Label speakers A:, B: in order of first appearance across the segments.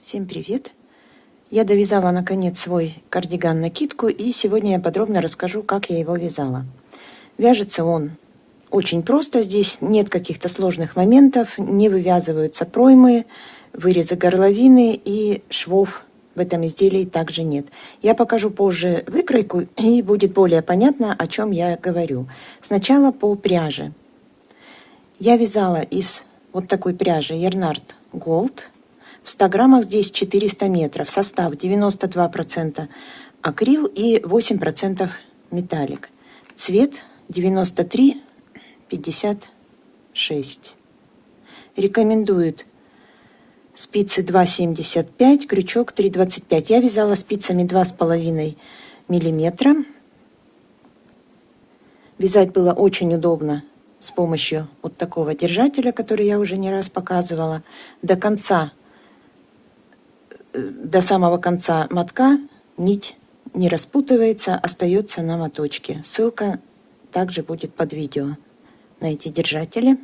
A: Всем привет! Я довязала наконец свой кардиган-накидку, и сегодня я подробно расскажу, как я его вязала. Вяжется он очень просто, здесь нет каких-то сложных моментов, не вывязываются проймы, вырезы горловины и швов в этом изделии также нет. Я покажу позже выкройку, и будет более понятно, о чем я говорю. Сначала по пряже. Я вязала из вот такой пряжи Yarnart Gold. В 100 граммах здесь 400 метров. Состав 92% акрил и 8% металлик. Цвет 93-56. Рекомендуют спицы 2,75, крючок 3,25. Я вязала спицами 2,5 миллиметра. Вязать было очень удобно с помощью вот такого держателя, который я уже не раз показывала. До самого конца мотка нить не распутывается, остается на моточке. Ссылка также будет под видео на эти держатели.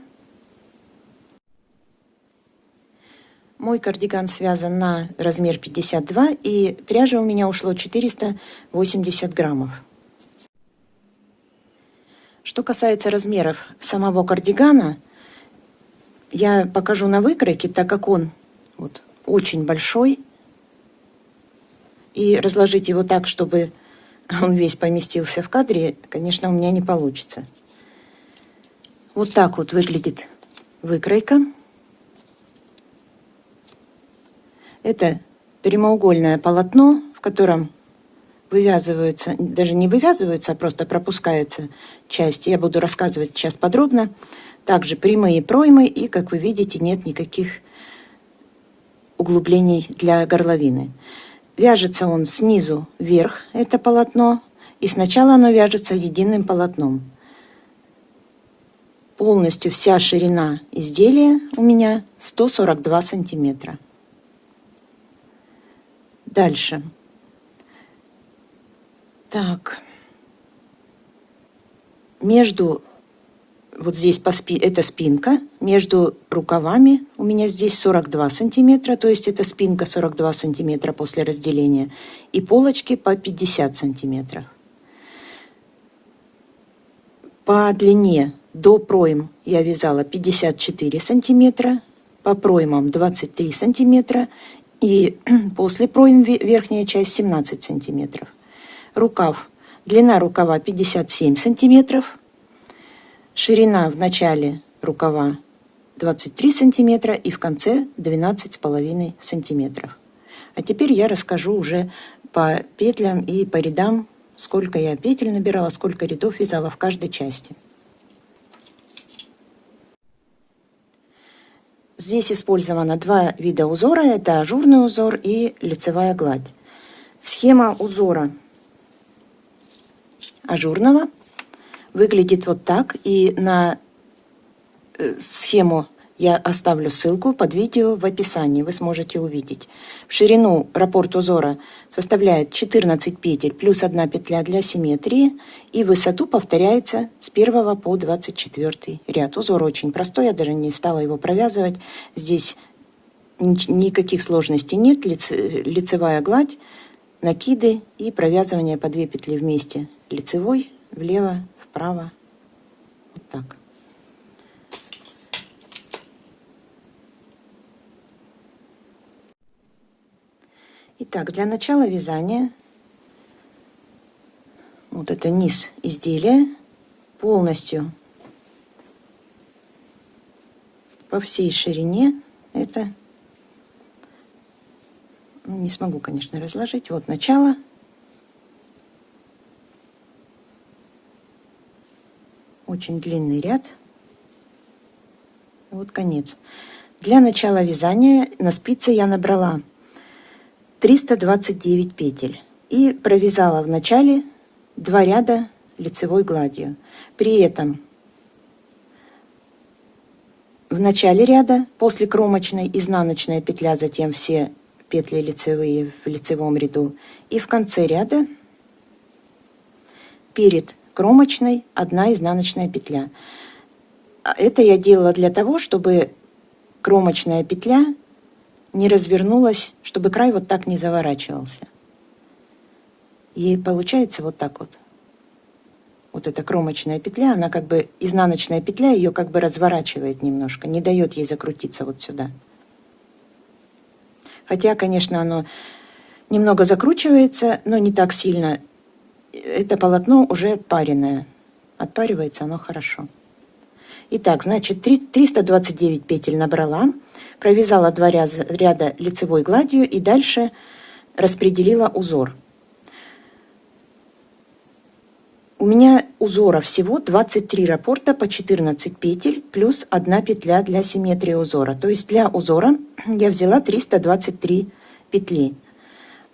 A: Мой кардиган связан на размер 52, и пряжа у меня ушло 480 граммов. Что касается размеров самого кардигана, я покажу на выкройке, так как он вот очень большой. И разложить его так, чтобы он весь поместился в кадре, конечно, у меня не получится. Вот так вот выглядит выкройка. Это прямоугольное полотно, в котором вывязываются, даже не вывязываются, а просто пропускаются части. Я буду рассказывать сейчас подробно. Также прямые проймы, и, как вы видите, нет никаких углублений для горловины. Вяжется он снизу вверх, это полотно, и сначала оно вяжется единым полотном. Полностью вся ширина изделия у меня 142 сантиметра. Дальше. Так. Между, вот здесь это спинка, между рукавами у меня здесь 42 сантиметра, то есть это спинка 42 сантиметра после разделения, и полочки по 50 сантиметров. По длине до пройм я вязала 54 сантиметра, по проймам 23 сантиметра, и после пройм верхняя часть 17 сантиметров. Рукав, длина рукава 57 сантиметров, ширина в начале рукава 23 сантиметра и в конце 12,5 сантиметров. А теперь я расскажу уже по петлям и по рядам, сколько я петель набирала, сколько рядов вязала в каждой части. Здесь использовано два вида узора. Это ажурный узор и лицевая гладь. Схема узора ажурного выглядит вот так, и на схему я оставлю ссылку под видео в описании, вы сможете увидеть. В ширину раппорт узора составляет 14 петель плюс 1 петля для симметрии, и высоту повторяется с 1 по 24 ряд. Узор очень простой, я даже не стала его провязывать. Здесь никаких сложностей нет, лицевая гладь, накиды и провязывание по 2 петли вместе. Лицевой, влево, вправо, вот так. Итак, для начала вязания, вот это низ изделия, полностью по всей ширине, это, не смогу, конечно, разложить, вот начало. Очень длинный ряд. Вот конец. Для начала вязания на спице я набрала 329 петель и провязала в начале 2 ряда лицевой гладью. При этом в начале ряда после кромочной изнаночная петля, затем все петли лицевые в лицевом ряду, и в конце ряда перед кромочной 1 изнаночная петля. Это я делала для того, чтобы кромочная петля не развернулась, чтобы край вот так не заворачивался. И получается вот так вот. Вот эта кромочная петля, она как бы, изнаночная петля ее как бы разворачивает немножко, не дает ей закрутиться вот сюда. Хотя, конечно, оно немного закручивается, но не так сильно. Это полотно уже отпаренное. Отпаривается оно хорошо. Итак, значит, 329 петель набрала, провязала 2 ряда лицевой гладью и дальше распределила узор. У меня узора всего 23 раппорта по 14 петель плюс 1 петля для симметрии узора. То есть для узора я взяла 323 петли.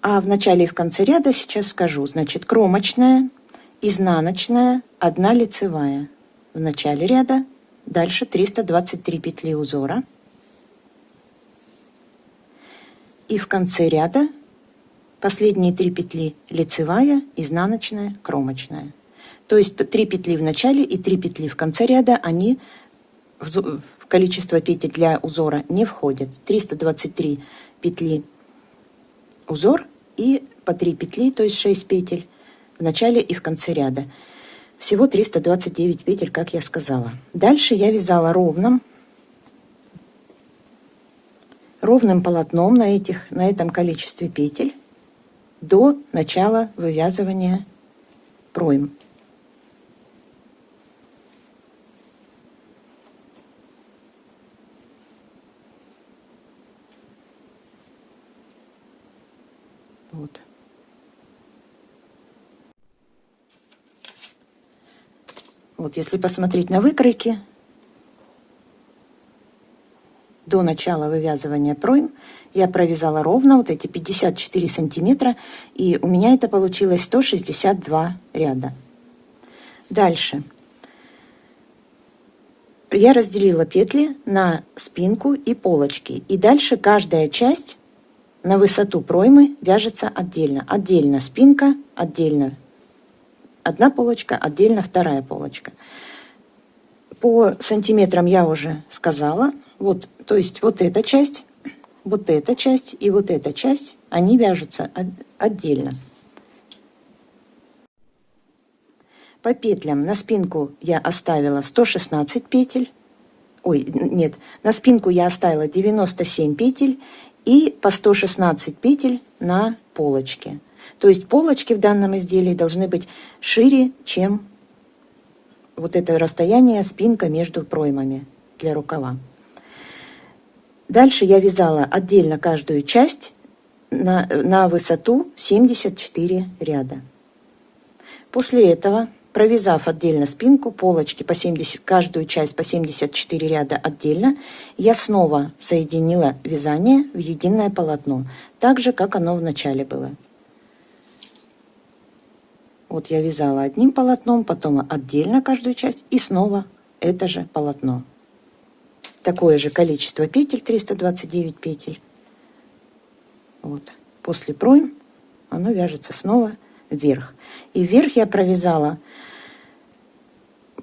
A: А в начале и в конце ряда сейчас скажу. Значит, кромочная, изнаночная, 1 лицевая. В начале ряда, дальше 323 петли узора. И в конце ряда последние 3 петли лицевая, изнаночная, кромочная. То есть 3 петли в начале и 3 петли в конце ряда, они в количество петель для узора не входят. 323 петли узор и по 3 петли, то есть 6 петель в начале и в конце ряда. Всего 329 петель, как я сказала. Дальше я вязала ровным полотном на этом количестве петель до начала вывязывания пройм. Вот. Вот, если посмотреть на выкройки, до начала вывязывания пройм я провязала ровно вот эти 54 сантиметра, и у меня это получилось 162 ряда. Дальше. Я разделила петли на спинку и полочки, и дальше каждая часть на высоту проймы вяжется отдельно. Отдельно спинка, отдельно 1 полочка, отдельно 2 полочка. По сантиметрам я уже сказала. Вот, то есть вот эта часть и вот эта часть, они вяжутся отдельно. По петлям на спинку я оставила 116 петель. Ой, нет, на спинку я оставила 97 петель и по 116 петель на полочке. То есть полочки в данном изделии должны быть шире, чем вот это расстояние спинка между проймами для рукава. Дальше я вязала отдельно каждую часть на высоту 74 ряда. После этого, провязав отдельно спинку, полочки по 70, каждую часть по 74 ряда отдельно, я снова соединила вязание в единое полотно, так же, как оно в начале было. Вот я вязала одним полотном, потом отдельно каждую часть и снова это же полотно. Такое же количество петель, 329 петель. Вот. После пройм оно вяжется снова вверх. И вверх я провязала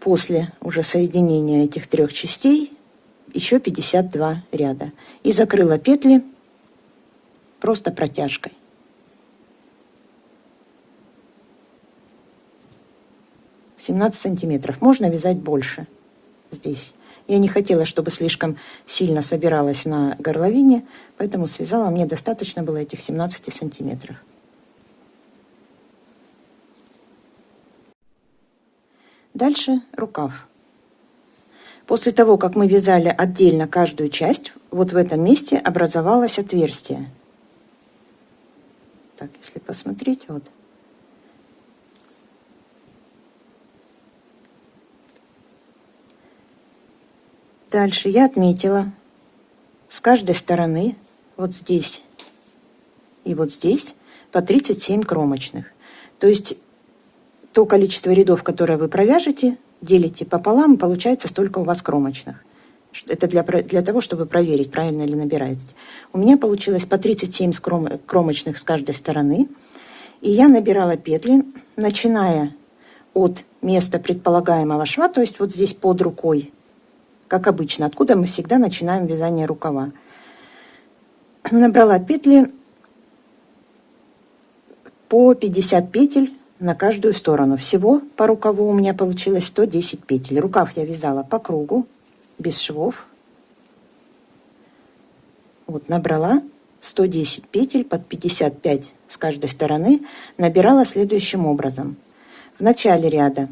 A: после уже соединения этих 3 частей еще 52 ряда. И закрыла петли просто протяжкой. — 17 сантиметров. Можно вязать больше здесь. Я не хотела, чтобы слишком сильно собиралась на горловине, поэтому связала. Мне достаточно было этих 17 сантиметров. Дальше рукав. После того, как мы вязали отдельно каждую часть, вот в этом месте образовалось отверстие. Так, если посмотреть, вот. Дальше я отметила с каждой стороны, вот здесь и вот здесь, по 37 кромочных. То есть то количество рядов, которое вы провяжете, делите пополам, и получается столько у вас кромочных. Это для того, чтобы проверить, правильно ли набираете. У меня получилось по 37 кромочных с каждой стороны. И я набирала петли, начиная от места предполагаемого шва, то есть вот здесь под рукой, как обычно, откуда мы всегда начинаем вязание рукава. Набрала петли по 50 петель на каждую сторону. Всего по рукаву у меня получилось 110 петель. Рукав я вязала по кругу, без швов. Вот набрала 110 петель под 55 с каждой стороны. Набирала следующим образом. В начале ряда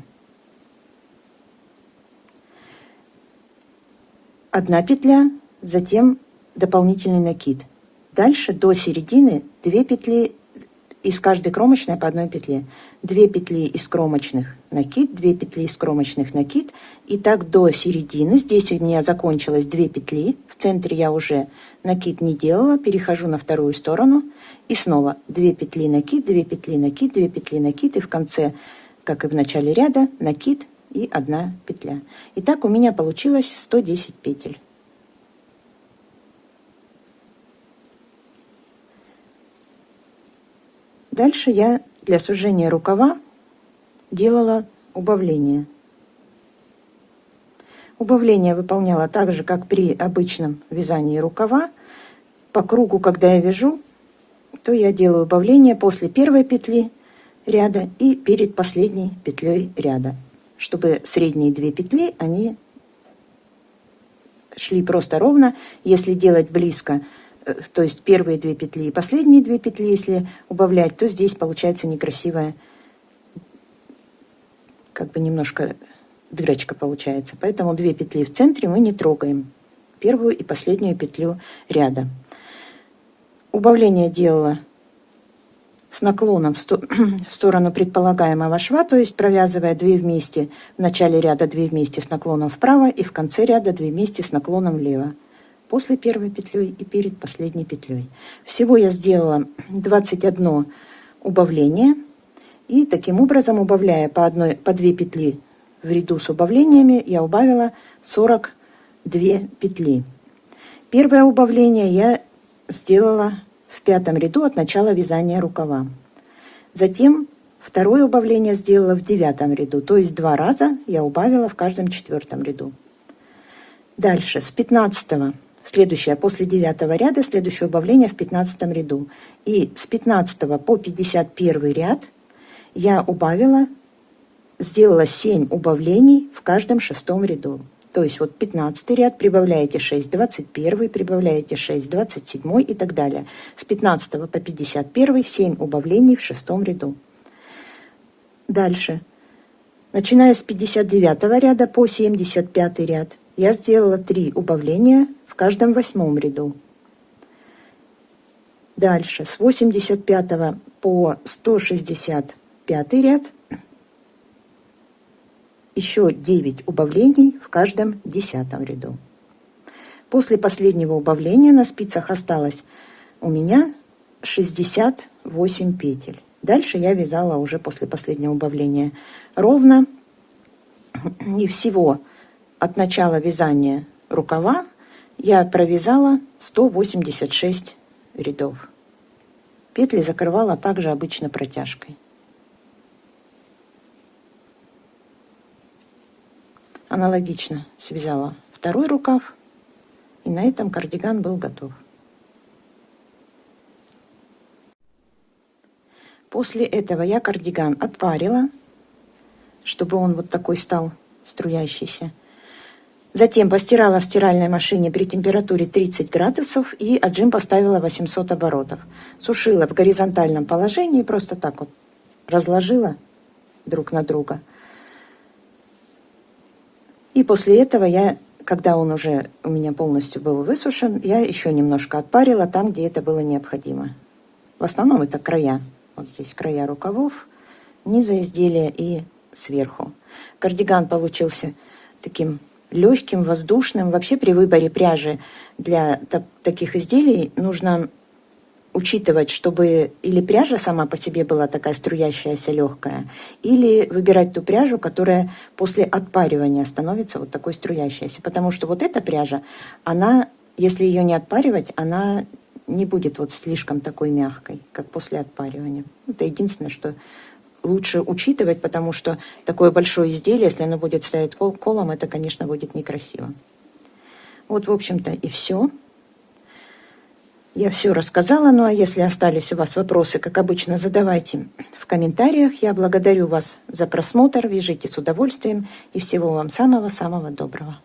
A: 1 петля, затем дополнительный накид. Дальше до середины 2 петли из каждой кромочной по 1 петле. 2 петли из кромочных накид, 2 петли из кромочных накид. И так до середины. Здесь у меня закончилось 2 петли. В центре я уже накид не делала. Перехожу на вторую сторону. И снова 2 петли накид, 2 петли накид, 2 петли накид. И в конце, как и в начале ряда, накид и 1 петля. И так у меня получилось 110 петель. Дальше я для сужения рукава делала убавление. Убавление выполняла так же, как при обычном вязании рукава. По кругу, когда я вяжу, то я делаю убавление после первой петли ряда и перед последней петлей ряда, чтобы средние 2 петли, они шли просто ровно. Если делать близко, то есть первые 2 петли и последние 2 петли, если убавлять, то здесь получается некрасивая, как бы немножко дырочка получается. Поэтому 2 петли в центре мы не трогаем. Первую и последнюю петлю ряда. Убавление делала с наклоном в сторону предполагаемого шва, то есть провязывая 2 вместе, в начале ряда 2 вместе с наклоном вправо и в конце ряда 2 вместе с наклоном влево. После первой петлей и перед последней петлей. Всего я сделала 21 убавление. И таким образом, убавляя по 2 петли в ряду с убавлениями, я убавила 42 петли. Первое убавление я сделала в 5-м ряду от начала вязания рукава. Затем второе убавление сделала в 9-м ряду, то есть 2 раза я убавила в каждом 4-м ряду. Дальше с 15-го, следующее после 9-го ряда, следующее убавление в 15-м ряду. И с 15 по 51 ряд я убавила, сделала 7 убавлений в каждом 6-м ряду. То есть вот 15 ряд, прибавляете 6, 21, прибавляете 6, 27 и так далее. С 15 по 51 7 убавлений в 6-м ряду. Дальше, начиная с 59 ряда по 75 ряд, я сделала 3 убавления в каждом 8-м ряду. Дальше, с 85 по 165 ряд, еще 9 убавлений в каждом 10-м ряду. После последнего убавления на спицах осталось у меня 68 петель. Дальше я вязала уже после последнего убавления ровно. И всего от начала вязания рукава я провязала 186 рядов. Петли закрывала также обычно протяжкой. Аналогично связала второй рукав, и на этом кардиган был готов. После этого я кардиган отпарила, чтобы он вот такой стал струящийся. Затем постирала в стиральной машине при температуре 30 градусов и отжим поставила 800 оборотов. Сушила в горизонтальном положении, просто так вот разложила друг на друга. И после этого я, когда он уже у меня полностью был высушен, я еще немножко отпарила там, где это было необходимо. В основном это края. Вот здесь края рукавов, низа изделия и сверху. Кардиган получился таким легким, воздушным. Вообще при выборе пряжи для таких изделий нужно учитывать, чтобы или пряжа сама по себе была такая струящаяся, легкая, или выбирать ту пряжу, которая после отпаривания становится вот такой струящейся. Потому что вот эта пряжа, она, если ее не отпаривать, она не будет вот слишком такой мягкой, как после отпаривания. Это единственное, что лучше учитывать, потому что такое большое изделие, если оно будет стоять колом, это, конечно, будет некрасиво. Вот, в общем-то, и все. Я все рассказала, ну а если остались у вас вопросы, как обычно, задавайте в комментариях. Я благодарю вас за просмотр, вяжите с удовольствием и всего вам самого-самого доброго.